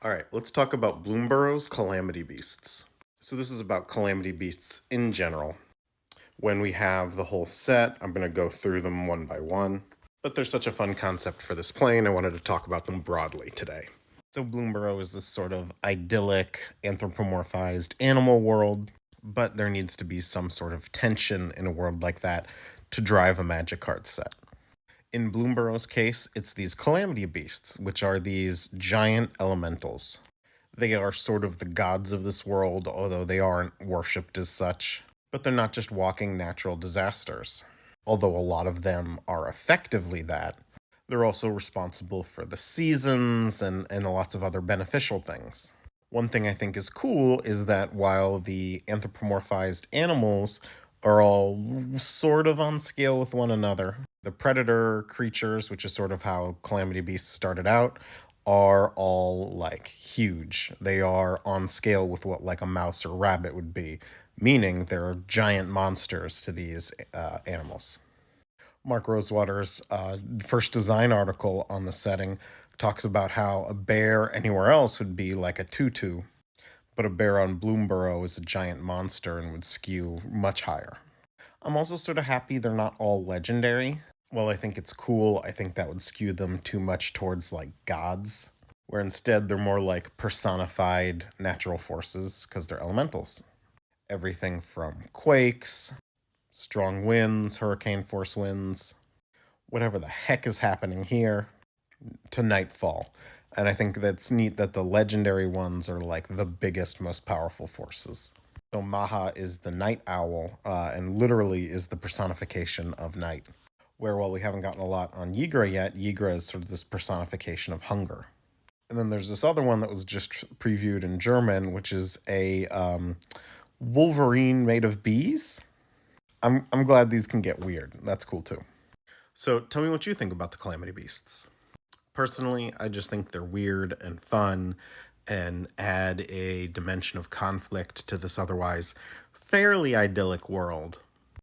All right, let's talk about Bloomburrow's Calamity Beasts. So this is about Calamity Beasts in general. When we have the whole set, I'm going to go through them one by one. But they're such a fun concept for this plane, I wanted to talk about them broadly today. So Bloomburrow is this sort of idyllic, anthropomorphized animal world, but there needs to be some sort of tension in a world like that to drive a Magic card set. In Bloomburrow's case, it's these Calamity Beasts, which are these giant elementals. They are sort of the gods of this world, although they aren't worshipped as such. But they're not just walking natural disasters. Although a lot of them are effectively that, they're also responsible for the seasons and lots of other beneficial things. One thing I think is cool is that while the anthropomorphized animals are all sort of on scale with one another, the predator creatures, which is sort of how Calamity Beasts started out, are all like huge. They are on scale with what like a mouse or rabbit would be, meaning they're giant monsters to these animals. Mark Rosewater's first design article on the setting talks about how a bear anywhere else would be like a tutu, but a bear on Bloomburrow is a giant monster and would skew much higher. I'm also sort of happy they're not all legendary. While I think it's cool, I think that would skew them too much towards like gods, where instead they're more like personified natural forces because they're elementals. Everything from quakes, strong winds, hurricane force winds, whatever the heck is happening here, to nightfall. And I think that's neat that the legendary ones are like the biggest, most powerful forces. So Maha is the night owl, and literally is the personification of night. Where while we haven't gotten a lot on Yigra yet, Yigra is sort of this personification of hunger. And then there's this other one that was just previewed in German, which is a Wolverine made of bees. I'm glad these can get weird. That's cool too. So tell me what you think about the Calamity Beasts. Personally, I just think they're weird and fun and add a dimension of conflict to this otherwise fairly idyllic world.